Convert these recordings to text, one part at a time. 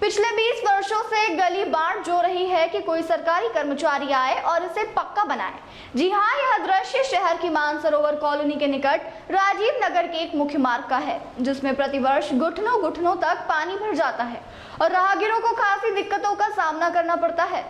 पिछले 20 वर्षों से गली बांट जो रही है कि कोई सरकारी कर्मचारी आए और इसे पक्का बनाए। जी हाँ, यह दृश्य शहर की मानसरोवर कॉलोनी के निकट राजीव नगर के एक मुख्य मार्ग का है, जिसमें प्रतिवर्ष घुटनों घुटनों तक पानी भर जाता है और राहगीरों को खासी दिक्कतों का सामना करना पड़ता है।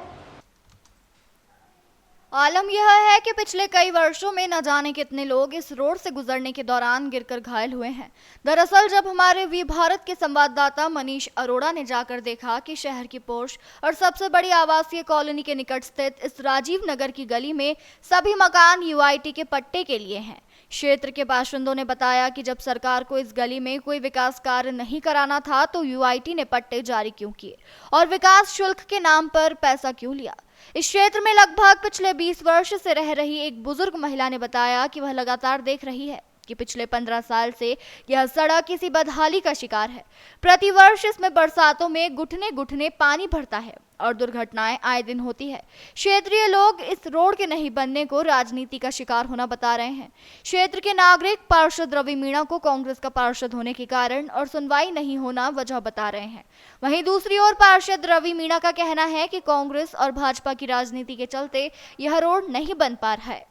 आलम यह है कि पिछले कई वर्षों में न जाने कितने लोग इस रोड से गुजरने के दौरान गिरकर घायल हुए हैं। दरअसल जब हमारे वी भारत के संवाददाता मनीष अरोड़ा ने जाकर देखा कि शहर की पोश और सबसे बड़ी आवासीय कॉलोनी के निकट स्थित इस राजीव नगर की गली में सभी मकान यूआईटी के पट्टे के लिए हैं। क्षेत्र के बाशिंदों ने बताया कि जब सरकार को इस गली में कोई विकास कार्य नहीं कराना था तो यूआईटी ने पट्टे जारी क्यों किए और विकास शुल्क के नाम पर पैसा क्यों लिया। इस क्षेत्र में लगभग पिछले 20 वर्ष से रह रही एक बुजुर्ग महिला ने बताया कि वह लगातार देख रही है कि पिछले 15 साल से यह सड़क किसी बदहाली का शिकार है। प्रतिवर्ष इसमें बरसातों में घुटने घुटने पानी भरता है और दुर्घटनाएं आए दिन होती है। क्षेत्रीय लोग इस रोड के नहीं बनने को राजनीति का शिकार होना बता रहे हैं। क्षेत्र के नागरिक पार्षद रवि मीणा को कांग्रेस का पार्षद होने के कारण और सुनवाई नहीं होना वजह बता रहे हैं। वहीं दूसरी ओर पार्षद रवि मीणा का कहना है कि कांग्रेस और भाजपा की राजनीति के चलते यह रोड नहीं बन पा रहा है।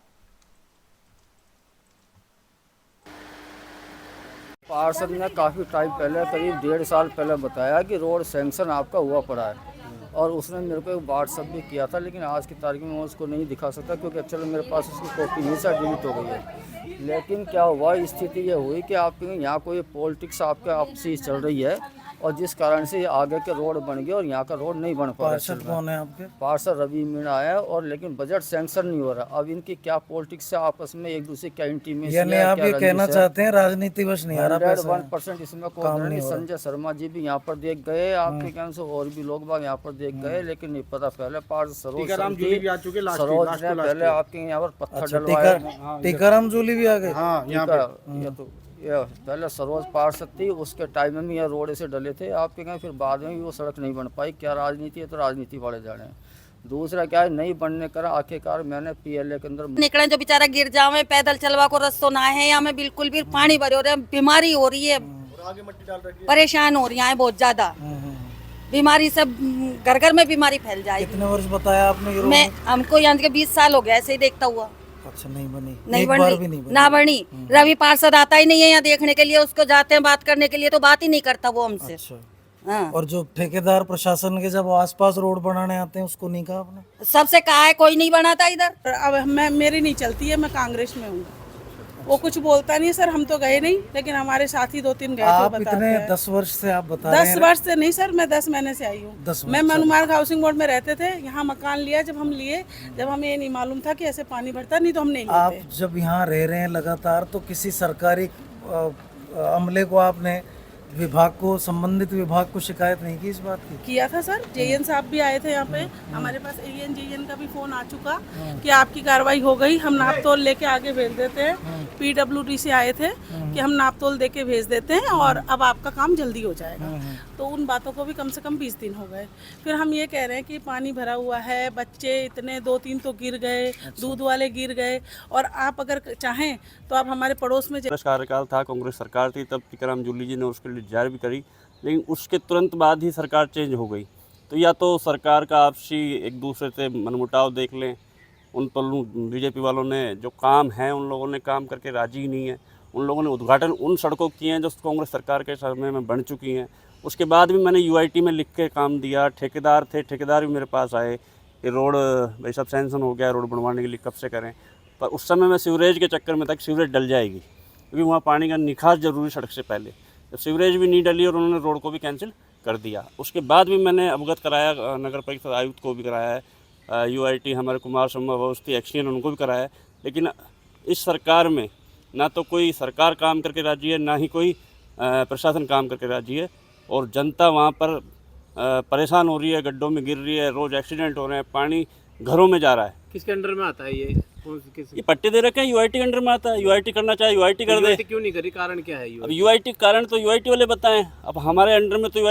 पार्षद ने काफ़ी टाइम पहले, करीब 1.5 साल पहले बताया कि रोड सैंक्शन आपका हुआ पड़ा है और उसने मेरे को एक व्हाट्सअप भी किया था, लेकिन आज की तारीख में मैं उसको नहीं दिखा सकता क्योंकि एक्चुअली मेरे पास उसकी कॉपी नहीं सा डिलीट हो गई है। लेकिन क्या हुआ, स्थिति ये हुई कि आपके यहाँ कोई पॉलिटिक्स आपके आपसी चल रही है और जिस कारण से ये आगे के रोड बन गए और यहाँ का रोड नहीं बन पा रहा। पार्षद कौन है आपके? पार्षद रवि मीणा है और लेकिन बजट सैंक्शन नहीं हो रहा। अब इनकी क्या पॉलिटिक्स से आपस में एक दूसरे क्या इंटीमेसी, यानी आप ये कहना चाहते हैं राजनीति बस नहीं आ रहा, 100% इसमें काम नहीं। संजय शर्मा जी भी यहाँ पर देख गए, आपके कहने से और भी लोग बाग यहाँ पर देख गए, लेकिन नहीं पता पहले पार्षद सरोज ने पहले आपके यहाँ पर पत्थर डलवाए। टीकाराम जूली भी आ गए। ये पहले सरोज पार्षद थी, उसके टाइम में ये रोड से डले थे आपके यहाँ, फिर बाद में भी वो सड़क नहीं बन पाई। क्या राजनीति है, तो राजनीति वाले जाने हैं। दूसरा क्या है, नहीं बनने का आखिरकार मैंने पीएलए के अंदर निकले जो बेचारा गिर जावे, पैदल चलवा को रस्तो ना है, यहाँ में बिल्कुल भी पानी भरे हो रहे, बीमारी हो रही है, परेशान हो रही है बहुत ज्यादा। बीमारी सब घर घर में बीमारी फैल जाएगी। कितने वर्ष बताया आपने? मैं हमको यहाँ के 20 साल हो गया ऐसे ही देखता हुआ। अच्छा, नहीं बनी, नहीं एक बनी, बार भी नहीं बनी। ना बनी। रवि पार्षद आता ही नहीं है यहाँ देखने के लिए, उसको जाते हैं बात करने के लिए तो बात ही नहीं करता वो हमसे। अच्छा। हाँ। और जो ठेकेदार प्रशासन के जब आसपास रोड बनाने आते हैं उसको नहीं कहा आपने? सबसे कहा है, कोई नहीं बनाता इधर। अब मैं मेरी नहीं चलती है, मैं कांग्रेस में हूँ। वो कुछ बोलता नहीं सर, हम तो गए नहीं, लेकिन हमारे साथी 2-3 गए थे। आप इतने 10 वर्ष से आप बता रहे हैं? 10 वर्ष से नहीं सर, मैं 10 महीने से आई हूँ। मैं मनुमार्ग हाउसिंग बोर्ड में रहते थे, यहाँ मकान लिया जब हमें ये नहीं मालूम था कि ऐसे पानी भरता, नहीं तो हम नहीं लेते। आप जब यहाँ रह रहे हैं लगातार, तो किसी सरकारी अमले को आपने विभाग को, संबंधित विभाग को शिकायत नहीं की इस बात की? किया था सर, जेएन साहब भी आए थे यहाँ पे, हमारे पास एएन जेएन का भी फोन आ चुका कि आपकी कार्रवाई हो गई, हम नाप तोल लेके आगे भेज देते हैं। पीडब्ल्यूडी से आए थे कि हम नाप तोल देके भेज देते हैं और अब आपका काम जल्दी हो जाएगा। तो उन बातों को भी कम से कम 20 दिन हो गए। फिर हम ये कह रहे हैं कि पानी भरा हुआ है, बच्चे इतने 2-3 तो गिर गए, दूध वाले गिर गए, और आप अगर चाहें तो आप हमारे पड़ोस में कार्यकाल था, कांग्रेस सरकार थी, तब टीकाराम जूली जी ने उसके लिए जारी भी करी, लेकिन उसके तुरंत बाद ही सरकार चेंज हो गई। तो या तो सरकार का आपसी एक दूसरे से मनमुटाव देख लें, उन पर बीजेपी वालों ने जो काम है उन लोगों ने काम करके राजी ही नहीं है। उन लोगों ने उद्घाटन उन सड़कों किए हैं जो कांग्रेस सरकार के समय में बन चुकी हैं। उसके बाद भी मैंने यूआईटी में लिख के काम दिया, ठेकेदार थे, ठेकेदार भी मेरे पास आए कि रोड भाई सब सैंक्शन हो गया, रोड बनवाने के लिए कब से करें। पर उस समय मैं सीवरेज के चक्कर में था कि सीवरेज डल जाएगी, क्योंकि वहाँ पानी का निकास जरूरी सड़क से पहले। जब सीवरेज भी नहीं डली और उन्होंने रोड को भी कैंसिल कर दिया, उसके बाद भी मैंने अवगत कराया, नगर परिषद आयुक्त को भी कराया है, यूआईटी हमारे कुमार शर्मा अवस्थी एक्शन उनको भी कराया है। लेकिन इस सरकार में ना तो कोई सरकार काम करके राजी है, ना ही कोई प्रशासन काम करके राजी है, और जनता वहाँ पर परेशान हो रही है, गड्ढों में गिर रही है, रोज़ एक्सीडेंट हो रहे हैं, पानी घरों में जा रहा है। किसके अंडर में आता है ये? ये पट्टे दे रखे हैं, यूआईटी के अंडर में आता है। यूआईटी करना चाहे यूआईटी कर दे। क्यों नहीं करी, कारण क्या है? अब यूआईटी कारण तो यूआईटी वाले बताएं, अब हमारे अंडर में तो